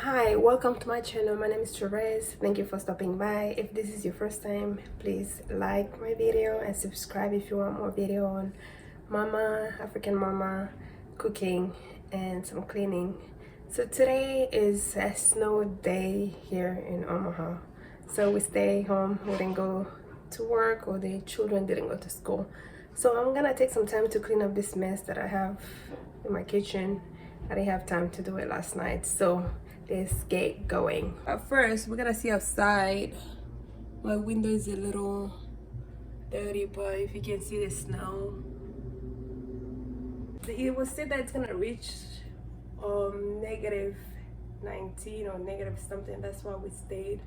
Hi, welcome to my channel. My name is Therese. Thank you for stopping by. If this is your first time, please like my video and subscribe if you want more video on mama, African mama, cooking and some cleaning. So today is a snow day here in Omaha. So we stay home, we didn't go to work, or the children didn't go to school. So I'm gonna take some time to clean up this mess that I have in my kitchen. I didn't have time to do it last night, so let's get going. At first, we're gonna see outside. My window is a little dirty, but if you can see the snow, it was said that it's gonna reach negative 19 or negative something. That's why we stayed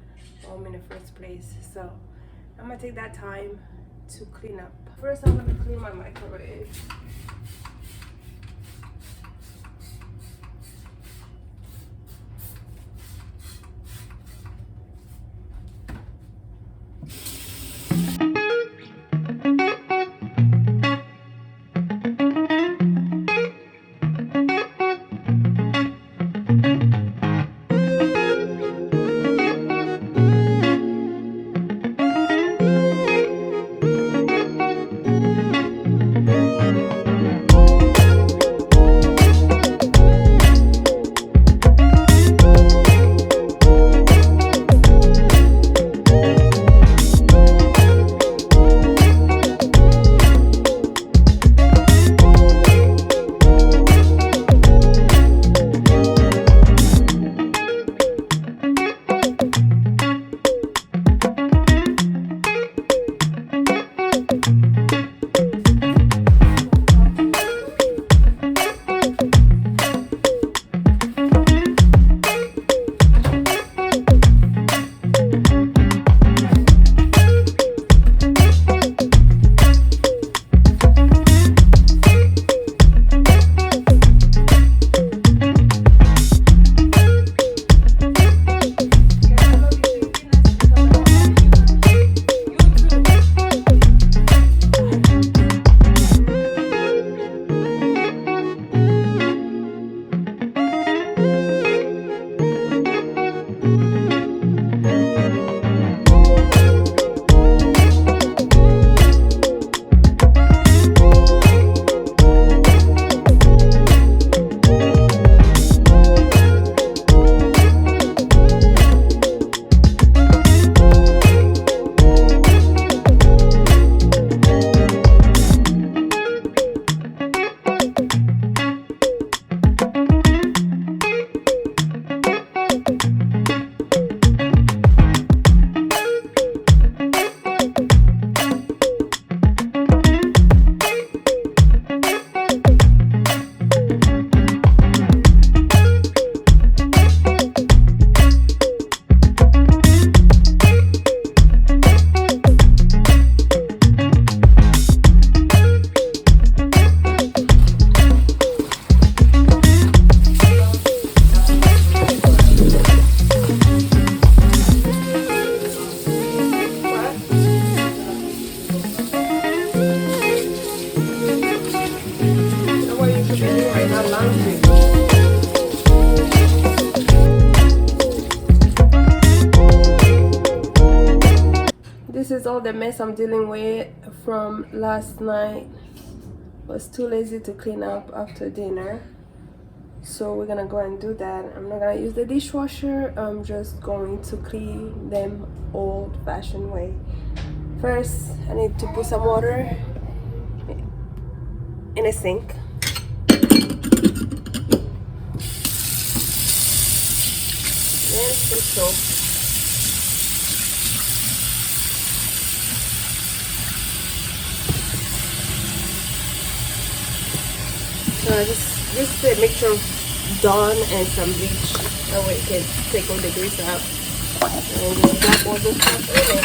home in the first place. So I'm gonna take that time to clean up. First, I'm gonna clean my microwave. This is all the mess I'm dealing with from last night. Was too lazy to clean up after dinner, so we're gonna go and do that. I'm not gonna use the dishwasher. I'm just going to clean them old-fashioned way. First, I need to put some water in a sink. Then some soap. Just a mixture of Dawn and some bleach. That way it can take all the grease out. And we'll drop all the stuff in it.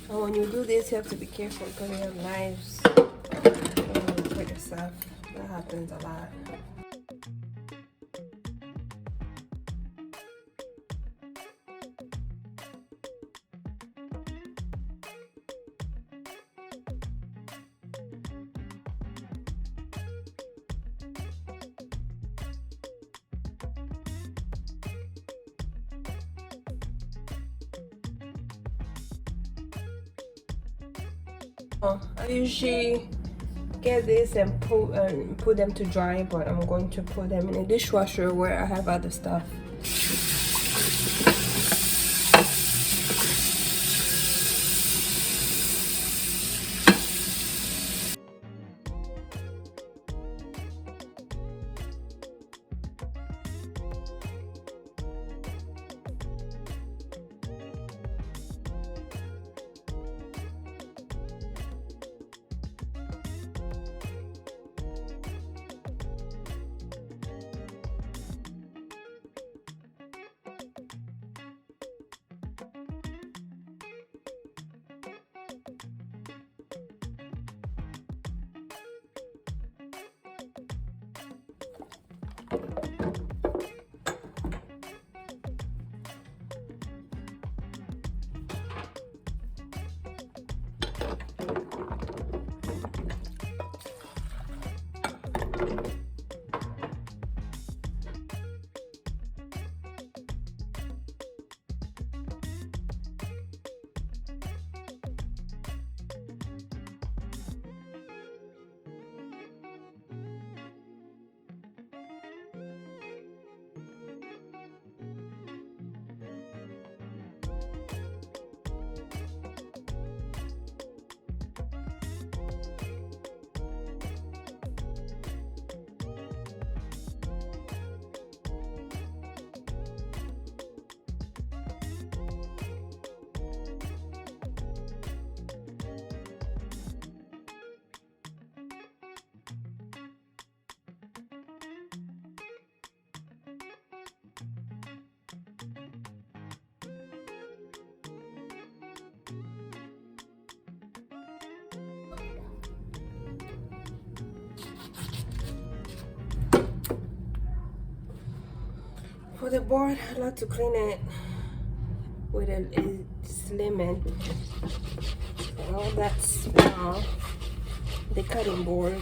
And when you do this, you have to be careful because you have knives. You cut yourself. That happens a lot. I usually get this and put them to dry, but I'm going to put them in a dishwasher where I have other stuff. For the board, I like to clean it with it's lemon and all that smell. The cutting board.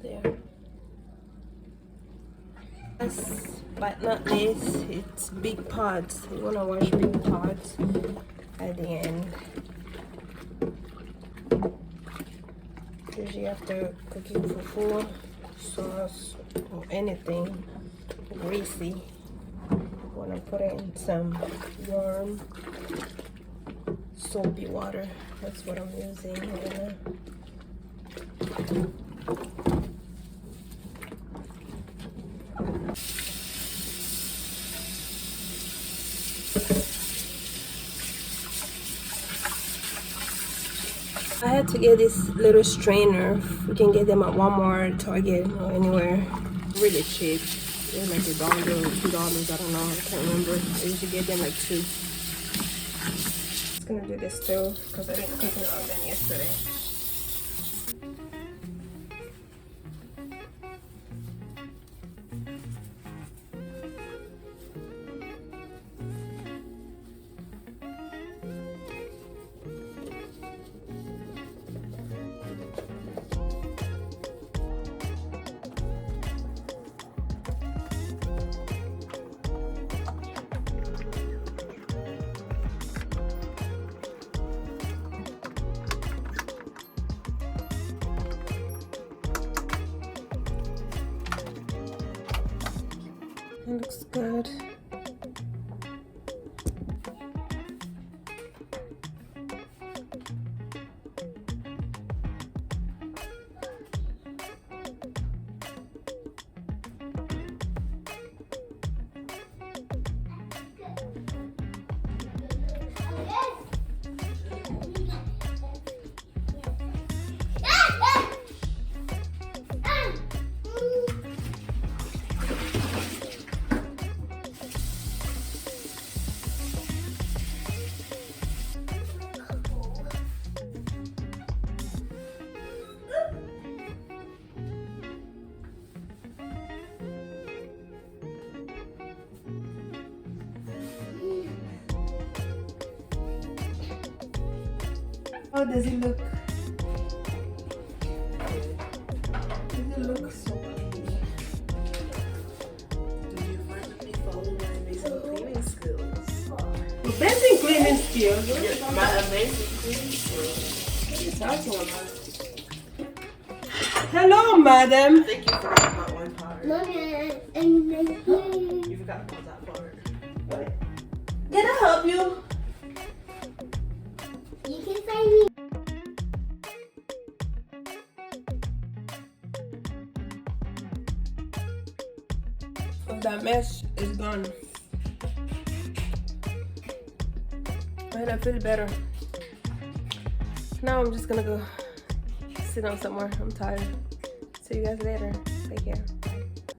There. Last but not least, it's big pots. You wanna wash big pots at the end. Usually after cooking fufu, sauce, or anything greasy, you wanna put it in some warm, soapy water. That's what I'm using. I had to get this little strainer. You can get them at Walmart, Target, or anywhere. Really cheap. They're like $1 or $2. I don't know. I can't remember. I usually get them like $2. I'm gonna do this too because I didn't cook it all them yesterday. Looks good. How does it look? Does it look so clean? Do you finally fall in my amazing cleaning skills? Amazing cleaning skills. My amazing cleaning skills. It's also a lot. Hello, madam. I think you forgot about one part. You forgot about that part. What? Can I help you? You can find me. That mess is gone. And I feel better. Now I'm just gonna go sit down somewhere. I'm tired. See you guys later. Take care.